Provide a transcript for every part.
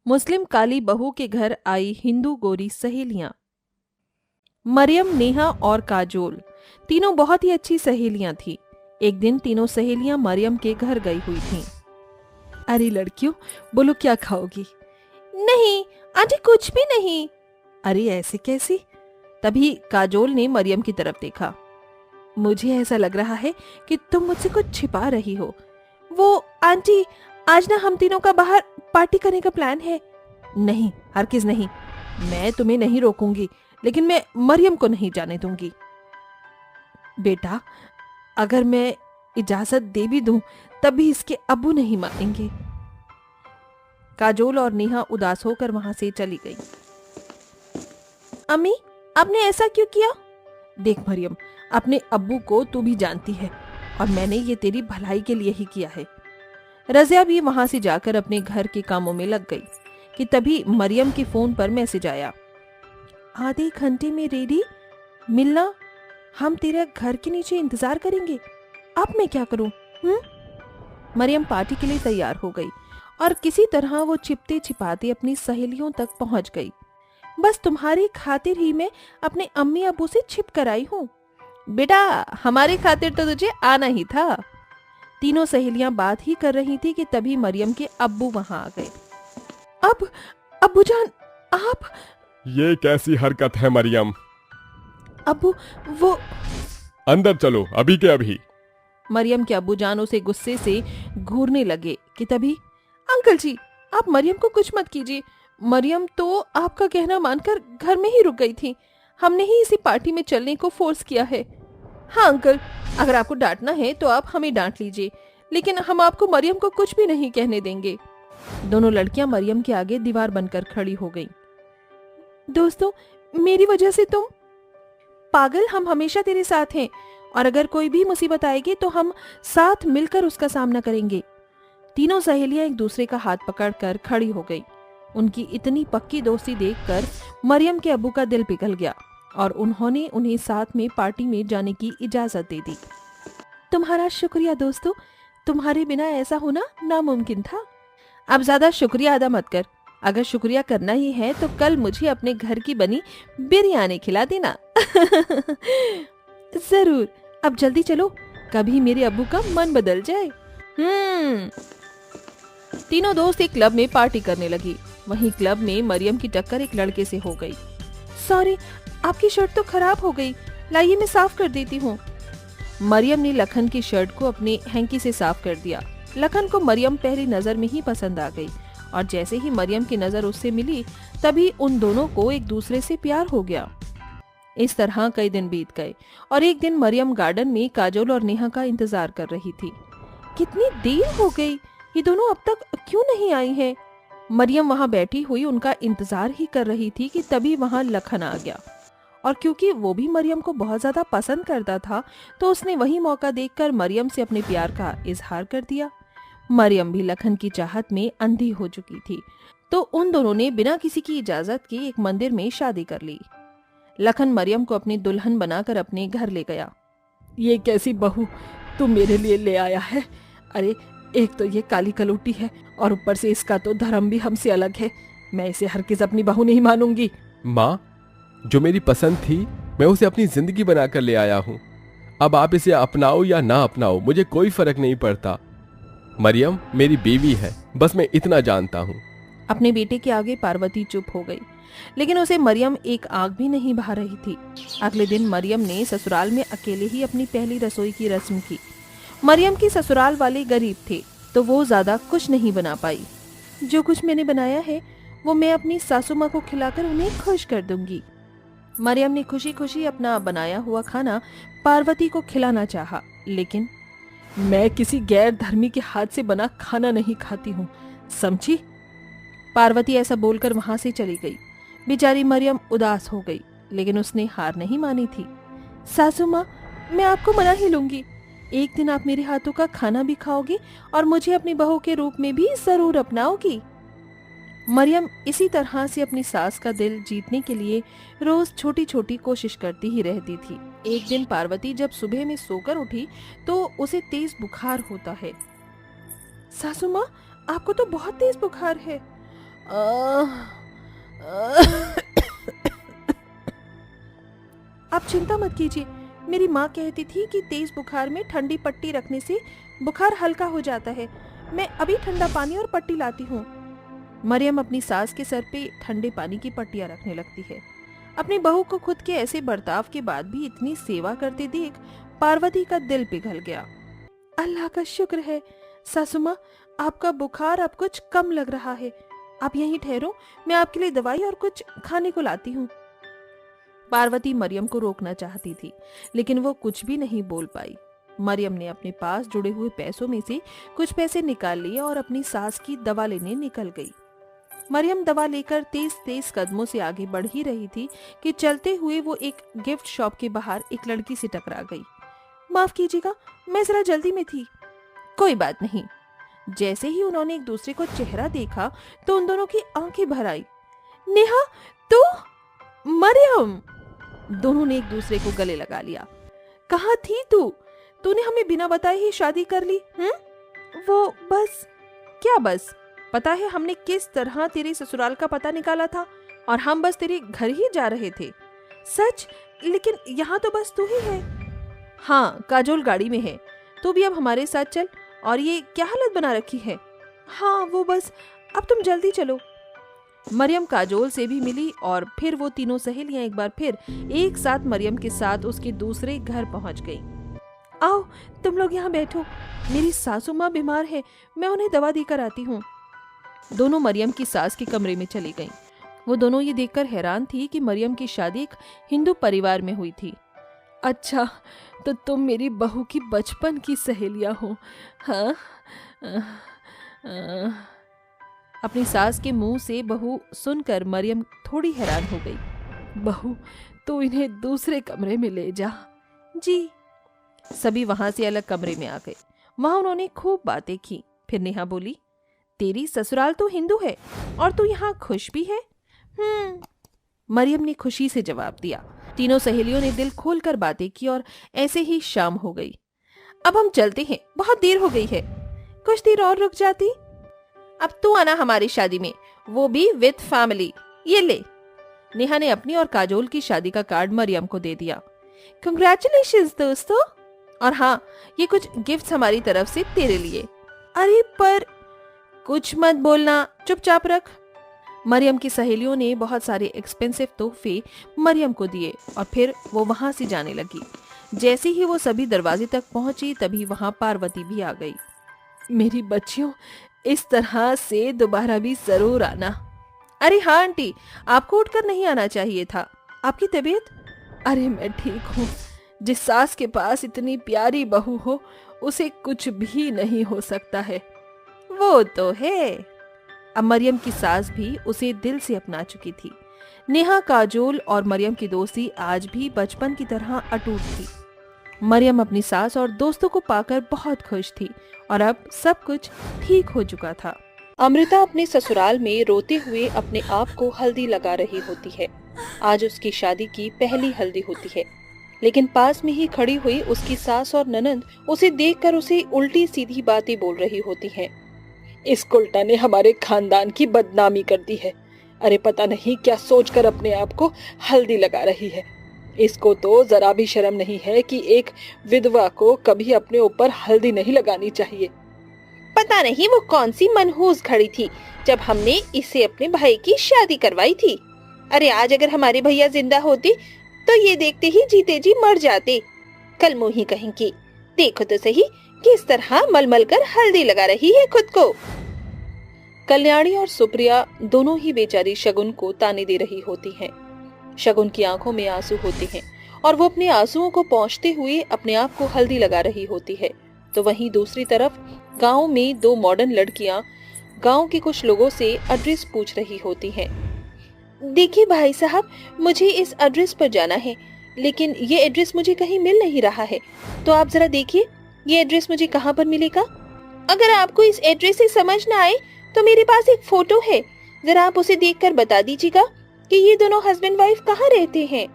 मुस्लिम काली बहू के घर आई हिंदू गोरी सहेलियां। मरियम, नेहा और काजोल तीनों बहुत ही अच्छी सहेलियां थीं। एक दिन तीनों सहेलियां मरियम के घर गई हुई थीं। अरे लड़कियों, बोलो क्या खाओगी? नहीं आंटी, कुछ भी नहीं। अरे ऐसे कैसे? तभी काजोल ने मरियम की तरफ देखा। मुझे ऐसा लग रहा है कि तुम मुझसे कुछ छिपा रही हो। वो आंटी, आज ना हम तीनों का बाहर पार्टी करने का प्लान है। नहीं, हरगिज़ नहीं। मैं तुम्हें नहीं रोकूंगी, लेकिन मैं मरियम को नहीं जाने दूंगी। बेटा, अगर मैं इजाजत दे भी दूं तब भी इसके अब्बू नहीं मानेंगे। काजोल और नेहा उदास होकर वहां से चली गई। अम्मी, आपने ऐसा क्यों किया? देख मरियम, अपने अब्बू को तू भी जानती है और मैंने ये तेरी भलाई के लिए ही किया है। रज़िया भी वहां से जाकर अपने घर के कामों में लग गई कि तभी मरियम के फोन पर मैसेज आया। आधे घंटे में रेडी मिलना, हम तेरे घर के नीचे इंतजार करेंगे। अब मैं क्या करूं? मरियम पार्टी के लिए तैयार हो गई और किसी तरह वो छिपते छिपाते अपनी सहेलियों तक पहुंच गई। बस तुम्हारी खातिर ही मैं अपने अम्मी अबू से छिप कर आई हूँ। बेटा, हमारी खातिर तो तुझे आना ही था। तीनों सहेलियां बात ही कर रही थी कि तभी मरियम के अब्बू वहां आ गए। अब अब्बू जान, आप? ये कैसी हरकत है मरियम? अब्बू, वो अंदर चलो, अभी के अभी। मरियम के अब्बू जान उसे गुस्से से घूरने लगे कि तभी, अंकल जी, आप मरियम को कुछ मत कीजिए। मरियम तो आपका कहना मानकर घर में ही रुक गई थी। हमने ही इसी पार्टी में चलने को फोर्स किया है। हाँ अंकल, अगर आपको डांटना है तो आप हमें डांट लीजिए, लेकिन हम आपको मरियम को कुछ भी नहीं कहने देंगे। दोनों लड़कियां मरियम के आगे दीवार बनकर खड़ी हो गईं। दोस्तों, मेरी वजह से तुम पागल, हम हमेशा तेरे साथ हैं और अगर कोई भी मुसीबत आएगी तो हम साथ मिलकर उसका सामना करेंगे। तीनों सहेलियां एक दूसरे का हाथ पकड़कर खड़ी हो गई। उनकी इतनी पक्की दोस्ती देखकर मरियम के अब्बू का दिल पिघल गया और उन्होंने उन्हें साथ में पार्टी में जाने की इजाजत दे दी। तुम्हारा शुक्रिया दोस्तों, तुम्हारे बिना ऐसा होना नामुमकिन था। अब ज्यादा शुक्रिया अदा मत कर। अगर शुक्रिया करना ही है तो कल मुझे अपने घर की बनी बिरयानी खिला देना। जरूर, अब जल्दी चलो, कभी मेरे अब्बू का मन बदल जाए। तीनों दोस्त एक क्लब में पार्टी करने लगी। वहीं क्लब में मरियम की टक्कर एक लड़के से हो गई। सॉरी, आपकी शर्ट तो खराब हो गई, लाइए मैं साफ कर देती हूँ। मरियम ने लखन की शर्ट को अपने हैंकी से साफ कर दिया। लखन को मरियम पहली नजर में ही पसंद आ गई और जैसे ही मरियम की नजर उससे मिली तभी उन दोनों को एक दूसरे से प्यार हो गया। इस तरह कई दिन बीत गए और एक दिन मरियम गार्डन में काजोल और नेहा का इंतजार कर रही थी। कितनी देर हो गई, ये दोनों अब तक क्यों नहीं आई हैं? मरियम वहां बैठी हुई उनका इंतजार ही कर रही थी कि तभी वहां लखन आ गया और क्योंकि वो भी मरियम को बहुत ज्यादा पसंद करता था तो उसने वही मौका देखकर मरियम से अपने प्यार का इजहार कर दिया। मरियम भी लखन की चाहत में अंधी हो चुकी थी, तो उन दोनों ने बिना किसी की इजाजत के एक मंदिर में शादी कर ली। लखन मरियम को अपनी दुल्हन बनाकर अपने घर ले गया। ये कैसी बहू तू मेरे लिए ले आया है? अरे, एक तो ये काली कलूटी है और ऊपर से इसका तो धर्म भी हमसे अलग है। मैं इसे हरगिज़ अपनी बहू नहीं मानूंगी। माँ, जो मेरी पसंद थी मैं उसे अपनी जिंदगी बनाकर ले आया हूँ। अब आप इसे अपनाओ या ना अपनाओ, मुझे कोई फर्क नहीं पड़ता। मरियम मेरी बीवी है, बस मैं इतना जानता हूँ। अपने बेटे के आगे पार्वती चुप हो गई, लेकिन उसे मरियम एक आग भी नहीं भा रही थी। अगले दिन मरियम ने ससुराल में अकेले ही अपनी पहली रसोई की रस्म की। मरियम की ससुराल वाले गरीब थे तो वो ज्यादा कुछ नहीं बना पाई। जो कुछ मैंने बनाया है वो मैं अपनी सासू माँ को खिलाकर उन्हें खुश कर दूंगी। मरियम ने खुशी खुशी अपना बनाया हुआ खाना पार्वती को खिलाना चाहा, लेकिन मैं किसी गैर धर्मी के हाथ से बना खाना नहीं खाती हूँ, समझी? पार्वती ऐसा बोलकर वहां से चली गई। बेचारी मरियम उदास हो गई, लेकिन उसने हार नहीं मानी थी। सासू माँ, मैं आपको मना ही लूंगी। एक दिन आप मेरे हाथों का खाना भी खाओगी और मुझे अपनी बहू के रूप में भी जरूर अपनाओगी। मरियम इसी तरह से अपनी सास का दिल जीतने के लिए रोज छोटी छोटी कोशिश करती ही रहती थी। एक दिन पार्वती जब सुबह में सोकर उठी तो उसे तेज बुखार होता है। सासू माँ, आपको तो बहुत तेज बुखार है। आप चिंता मत कीजिए, मेरी माँ कहती थी कि तेज बुखार में ठंडी पट्टी रखने से बुखार हल्का हो जाता है। मैं अभी ठंडा पानी और पट्टी लाती हूँ। मरियम अपनी सास के सर पे ठंडे पानी की पट्टियाँ रखने लगती है। अपनी बहू को खुद के ऐसे बर्ताव के बाद भी इतनी सेवा करते देख पार्वती का दिल पिघल गया। अल्लाह का शुक्र है सासू माँ, आपका बुखार अब कुछ कम लग रहा है। आप यहीं ठहरो, मैं आपके लिए दवाई और कुछ खाने को लाती हूँ। पार्वती मरियम को रोकना चाहती थी, लेकिन वो कुछ भी नहीं बोल पाई। मरियम ने अपने पास जुड़े हुए पैसों में से कुछ पैसे निकाल लिए और अपनी सास की दवा लेने निकल गई। मरियम दवा लेकर तेज तेज कदमों से आगे बढ़ ही रही थी कि चलते हुए वो एक गिफ्ट शॉप के बाहर एक लड़की से टकरा गई। माफ कीजिएगा, मैं जरा जल्दी में थी। कोई बात नहीं। जैसे ही उन्होंने एक दूसरे को चेहरा देखा तो उन दोनों की आंखें भर आई। नेहा, तू? मरियम! दोनों ने एक दूसरे को गले लगा लिया। कहाँ थी तू? तूने हमें बिना बताए ही शादी कर ली? वो बस। क्या बस? पता है हमने किस तरह तेरे ससुराल का पता निकाला था और हम बस तेरे घर ही जा रहे थे। सच? लेकिन यहाँ तो बस तू ही है। हाँ, काजोल गाड़ी में है। तू भी अब हमारे साथ चल। और ये क्या हालत बना रखी है? हाँ वो बस, अब तुम जल्दी चलो। मरियम काजोल से भी मिली और फिर वो तीनों सहेलियां एक बार फिर एक साथ मरियम के साथ उसके दूसरे घर पहुंच गईं। आओ तुम लोग यहाँ बैठो, मेरी सासू माँ बीमार है, मैं उन्हें दवा देकर आती हूँ। दोनों मरियम की सास के कमरे में चली गईं। वो दोनों ये देखकर हैरान थी कि मरियम की शादी एक हिंदू परिवार में हुई थी। अच्छा, तो तुम मेरी बहू की बचपन की सहेलियां हो? हाँ। अपनी सास के मुंह से बहू सुनकर मरियम थोड़ी हैरान हो गई। बहू, तो इन्हें दूसरे कमरे में ले जा। जी। सभी वहां से अलग कमरे में आ गए। वहां उन्होंने खूब बातें की। फिर नेहा बोली, तेरी ससुराल तो हिंदू है और तू यहाँ खुश भी है? मरियम ने खुशी से जवाब दिया। तीनों सहेलियों ने दिल खोलकर बातें की और ऐसे ही शाम हो गई। अब हम चलते हैं, बहुत देर हो गई है। कुछ देर और रुक जाती। अब तू आना हमारी शादी में, वो भी विद फैमिली। ये ले। नेहा ने अपनी और काजोल की शादी का कार्ड मरियम को दे दिया। कंग्रेचुलेशंस दोस्तों। और हाँ, ये कुछ गिफ्ट्स हमारी तरफ से तेरे लिए। अरे पर कुछ मत बोलना, चुपचाप रख। मरियम की सहेलियों ने बहुत सारे एक्सपेंसिव तोहफे मरियम को दिए और फिर वो वहां से जाने लगी। जैसे ही वो सभी दरवाजे तक पहुंची तभी वहां पार्वती भी आ गई। मेरी बच्चियों, इस तरह से दोबारा भी जरूर आना। अरे हाँ आंटी, आपको उठकर नहीं आना चाहिए था। आपकी तबीयत? अरे मैं ठीक हूँ। जिस सास के पास इतनी प्यारी बहू हो उसे कुछ भी नहीं हो सकता है। वो तो है। अब मरियम की सास भी उसे दिल से अपना चुकी थी। नेहा, काजोल और मरियम की दोस्ती आज भी बचपन की तरह अटूट थी। मरियम अपनी सास और दोस्तों को पाकर बहुत खुश थी और अब सब कुछ ठीक हो चुका था। अमृता अपने ससुराल में रोते हुए अपने आप को हल्दी लगा रही होती है। आज उसकी शादी की पहली हल्दी होती है, लेकिन पास में ही खड़ी हुई उसकी सास और ननंद उसे देखकर उसे उल्टी सीधी बातें बोल रही होती हैं। इस उल्टा ने हमारे खानदान की बदनामी कर दी है। अरे पता नहीं क्या सोचकर अपने आप को हल्दी लगा रही है। इसको तो जरा भी शर्म नहीं है कि एक विधवा को कभी अपने ऊपर हल्दी नहीं लगानी चाहिए। पता नहीं वो कौन सी मनहूस घड़ी थी जब हमने इसे अपने भाई की शादी करवाई थी। अरे आज अगर हमारे भैया जिंदा होते तो ये देखते ही जीते जी मर जाते। कल मुंही कहेंगी, देखो तो सही किस तरह मलमल कर हल्दी लगा रही है खुद को। कल्याणी और सुप्रिया दोनों ही बेचारी शगुन को ताने दे रही होती हैं। शगुन की आंखों में आंसू होते हैं और वो अपने आंसुओं को पोंछते हुए अपने आप को हल्दी लगा रही होती है। तो वहीं दूसरी तरफ गांव में दो मॉडर्न लड़कियां गांव के कुछ लोगों से एड्रेस पूछ रही होती हैं। देखिए भाई साहब, मुझे इस एड्रेस पर जाना है, लेकिन ये एड्रेस मुझे कहीं मिल नहीं रहा है, तो आप जरा देखिए ये एड्रेस मुझे कहाँ पर मिलेगा। अगर आपको इस एड्रेस से समझ न आए तो मेरे पास एक फोटो है, जरा आप उसे देखकर बता दीजिएगा कि ये दोनों हस्बैंड वाइफ कहाँ रहते हैं।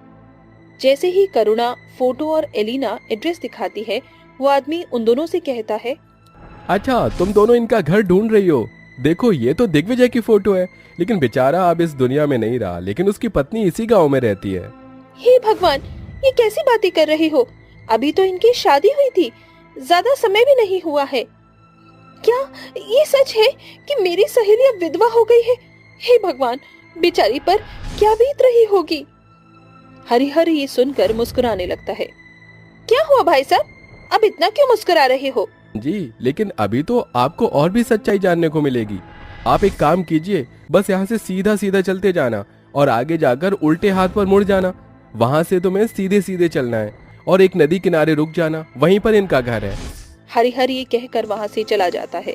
जैसे ही करुणा फोटो और एलिना एड्रेस दिखाती है, वो आदमी उन दोनों से कहता है, अच्छा तुम दोनों इनका घर ढूंढ रही हो? देखो ये तो दिग्विजय की फोटो है, लेकिन बेचारा अब इस दुनिया में नहीं रहा, लेकिन उसकी पत्नी इसी गांव में रहती है। हे भगवान, ये कैसी बातें कर रहे हो? अभी तो इनकी शादी हुई थी, ज्यादा समय भी नहीं हुआ है। क्या ये सच है कि मेरी सहेली अब विधवा हो गई है? हे भगवान, बेचारी पर क्या बीत रही होगी। हरिहर ये सुनकर मुस्कुराने लगता है। क्या हुआ भाई साहब, अब इतना क्यों मुस्कुरा रहे हो? जी, लेकिन अभी तो आपको और भी सच्चाई जानने को मिलेगी। आप एक काम कीजिए, बस यहाँ से सीधा सीधा चलते जाना और आगे जाकर उल्टे हाथ पर मुड़ जाना। वहां से तुम्हें सीधे सीधे चलना है और एक नदी किनारे रुक जाना, वहीं पर इनका घर है। हरिहर ये कहकर वहां से चला जाता है,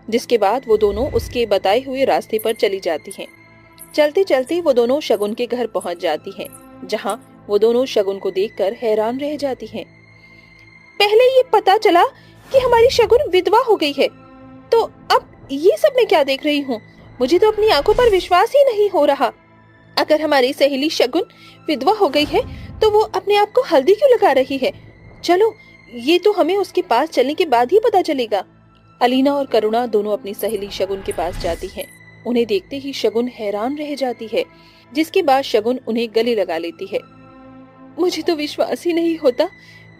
जिसके बाद वो दोनों उसके बताए हुए रास्ते पर चली जाती हैं। चलते चलते वो दोनों शगुन के घर पहुंच जाती हैं, जहां वो दोनों शगुन को देखकर हैरान रह जाती हैं। पहले ये पता चला कि हमारी शगुन विधवा हो गई है, तो अब ये सब मैं क्या देख रही हूँ? मुझे तो अपनी आंखों पर विश्वास ही नहीं हो रहा। अगर हमारी सहेली शगुन विधवा हो गई है तो वो अपने आप को हल्दी क्यों लगा रही है? चलो, ये तो हमें उसके पास चलने के बाद ही पता चलेगा। अलीना और करुणा दोनों अपनी सहेली शगुन के पास जाती हैं। उन्हें देखते ही शगुन हैरान रह जाती है, जिसके बाद शगुन उन्हें गले लगा लेती है। मुझे तो विश्वास ही नहीं होता,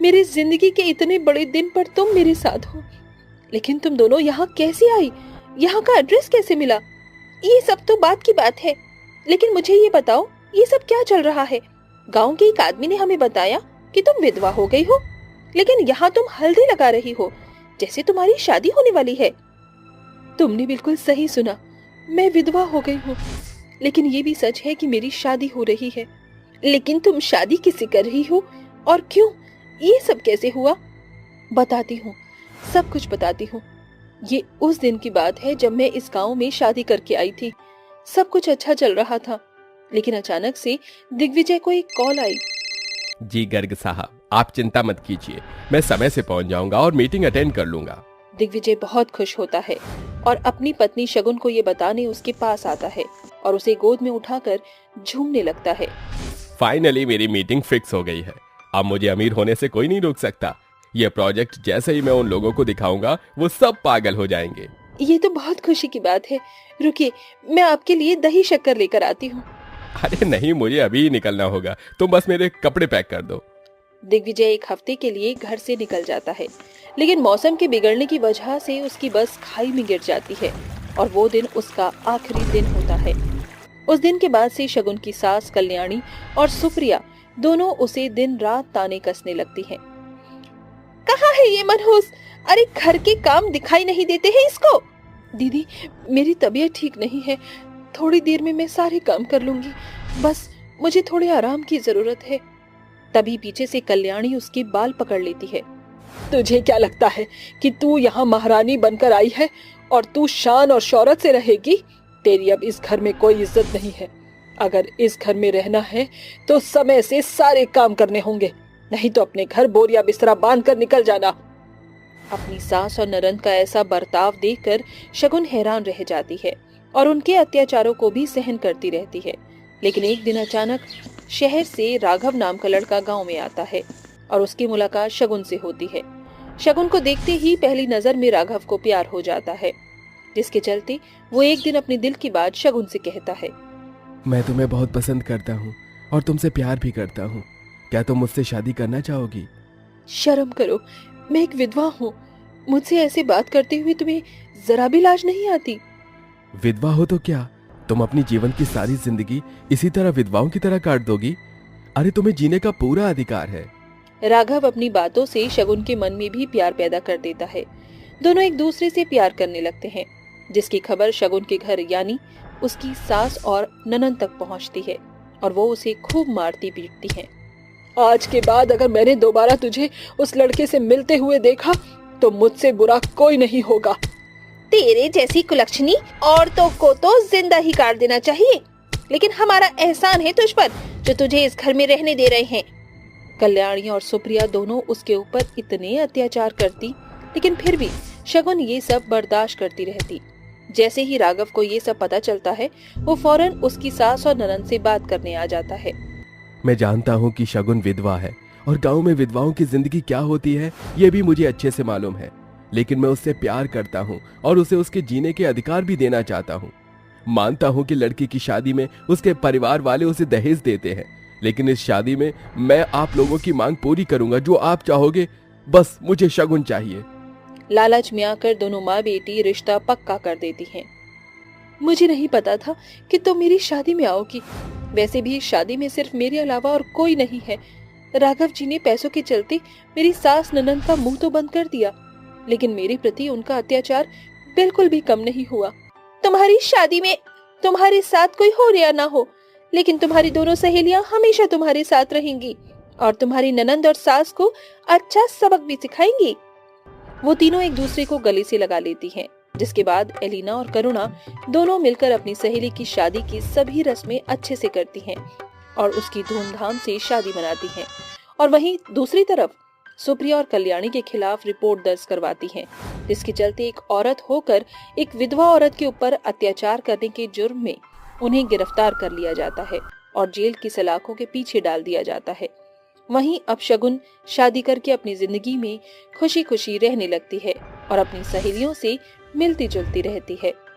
मेरी जिंदगी के इतने बड़े दिन पर तुम मेरे साथ हो। लेकिन तुम दोनों यहाँ कैसे आई? यहाँ का एड्रेस कैसे मिला? ये सब तो बात की बात है, लेकिन मुझे ये बताओ, ये सब क्या चल रहा है? गांव के एक आदमी ने हमें बताया कि तुम विधवा हो गई हो, लेकिन यहाँ तुम हल्दी लगा रही हो जैसे तुम्हारी शादी होने वाली है। तुमने बिल्कुल सही सुना, मैं विधवा हो गई हूँ, लेकिन ये भी सच है कि मेरी शादी हो रही है। लेकिन तुम शादी किससे कर रही हो और क्यों? ये सब कैसे हुआ? बताती हूँ, सब कुछ बताती हूँ। ये उस दिन की बात है जब मैं इस गांव में शादी करके आई थी। सब कुछ अच्छा चल रहा था, लेकिन अचानक से दिग्विजय को एक कॉल आई। जी गर्ग साहब, आप चिंता मत कीजिए, मैं समय से पहुंच जाऊंगा और मीटिंग अटेंड कर लूंगा। दिग्विजय बहुत खुश होता है और अपनी पत्नी शगुन को ये बताने उसके पास आता है और उसे गोद में उठाकर झूमने लगता है। फाइनली मेरी मीटिंग फिक्स हो गई है। अब मुझे अमीर होने से कोई नहीं रोक सकता। ये प्रोजेक्ट जैसे ही मैं उन लोगों को दिखाऊंगा, वो सब पागल हो जाएंगे। ये तो बहुत खुशी की बात है। रुकिए, मैं आपके लिए दही शक्कर लेकर आती हूँ। अरे नहीं, मुझे अभी ही निकलना होगा, तुम बस मेरे कपड़े पैक कर दो। दिग्विजय एक हफ्ते के लिए घर से निकल जाता है, लेकिन मौसम के बिगड़ने की वजह से उसकी बस खाई में गिर जाती है और वो दिन उसका आखिरी दिन होता है। उस दिन के बाद से शगुन की सास कल्याणी और सुप्रिया दोनों उसे दिन रात ताने कसने लगती हैं। कहाँ है ये मनहूस? अरे घर के काम दिखाई नहीं देते हैं इसको। दीदी, मेरी तबीयत ठीक नहीं है, थोड़ी देर में मैं सारे काम कर लूंगी, बस मुझे थोड़े आराम की जरूरत है। तभी पीछे से कल्याणी उसके बाल पकड़ लेती है। तुझे क्या लगता है कि तू यहाँ महारानी बनकर आई है और तू शान और शौहरत से रहेगी? तेरी अब इस घर में कोई इज्जत नहीं है। अगर इस घर में रहना है तो समय से सारे काम करने होंगे, नहीं तो अपने घर बोरिया बिस्तरा बांध कर निकल जाना। अपनी सास और ननद का ऐसा बर्ताव देखकर शगुन हैरान रह जाती है और उनके अत्याचारों को भी सहन करती रहती है। लेकिन एक दिन अचानक शहर से राघव नाम का लड़का गांव में आता है और उसकी मुलाकात शगुन से होती है। शगुन को देखते ही पहली नजर में राघव को प्यार हो जाता है, जिसके चलते वो एक दिन अपने दिल की बात शगुन से कहता है। मैं तुम्हें बहुत पसंद करता हूँ और तुमसे प्यार भी करता हूँ। क्या तुम मुझसे शादी करना चाहोगी? शर्म करो, मैं एक विधवा हूँ। मुझसे ऐसे बात करते हुए तुम्हें जरा भी लाज नहीं आती? विधवा हो तो क्या, तुम अपनी जीवन की सारी जिंदगी इसी तरह विधवाओं की तरह काट दोगी? अरे तुम्हें जीने का पूरा अधिकार है। राघव अपनी बातों से शगुन के मन में भी प्यार पैदा कर देता है। दोनों एक दूसरे से प्यार करने लगते हैं, जिसकी खबर शगुन के घर यानी उसकी सास और ननद तक पहुंचती है और वो उसे खूब मारती पीटती हैं। आज के बाद अगर मैंने दोबारा तुझे उस लड़के से मिलते हुए देखा तो मुझसे बुरा कोई नहीं होगा। तेरे जैसी कुलक्षणी औरतों को तो जिंदा ही काट देना चाहिए, लेकिन हमारा एहसान है तुझ पर जो तुझे इस घर में रहने दे रहे हैं। कल्याणी और सुप्रिया दोनों उसके ऊपर इतने अत्याचार करती, लेकिन फिर भी शगुन ये सब बर्दाश्त करती रहती। जैसे ही राघव को ये सब पता चलता है, वो फौरन उसकी सास और ननद से बात करने आ जाता है। मैं जानता हूँ कि शगुन विधवा है और गांव में विधवाओं की जिंदगी क्या होती है ये भी मुझे अच्छे से मालूम है। लेकिन मैं उससे प्यार करता हूँ और उसे उसके जीने के अधिकार भी देना चाहता हूँ। मानता हूँ कि लड़की की शादी में उसके परिवार वाले उसे दहेज देते हैं, लेकिन इस शादी में मैं आप लोगों की मांग पूरी करूंगा, जो आप चाहोगे। बस मुझे शगुन चाहिए। लालच में आकर दोनों माँ बेटी रिश्ता पक्का कर देती हैं। मुझे नहीं पता था कि तुम मेरी शादी में आओगी। वैसे भी इस शादी में सिर्फ मेरे अलावा और कोई नहीं है। राघव जी ने पैसों के चलते मेरी सास ननद का मुंह तो बंद कर दिया, लेकिन मेरे प्रति उनका अत्याचार बिल्कुल भी कम नहीं हुआ। तुम्हारी शादी में तुम्हारे साथ कोई हो या ना हो, लेकिन तुम्हारी दोनों सहेलियां हमेशा तुम्हारे साथ रहेंगी और तुम्हारी ननंद और सास को अच्छा सबक भी सिखाएंगी। वो तीनों एक दूसरे को गले से लगा लेती हैं, जिसके बाद एलिना और करुणा दोनों मिलकर अपनी सहेली की शादी की सभी रस्में अच्छे से करती हैं और उसकी धूमधाम से शादी मनाती हैं। और वहीं दूसरी तरफ सुप्रिया और कल्याणी के खिलाफ रिपोर्ट दर्ज करवाती हैं, जिसके चलते एक औरत होकर एक विधवा औरत के ऊपर अत्याचार करने के जुर्म में उन्हें गिरफ्तार कर लिया जाता है और जेल की सलाखों के पीछे डाल दिया जाता है। वहीं अब शगुन शादी करके अपनी जिंदगी में खुशी खुशी रहने लगती है और अपनी सहेलियों से मिलती जुलती रहती है।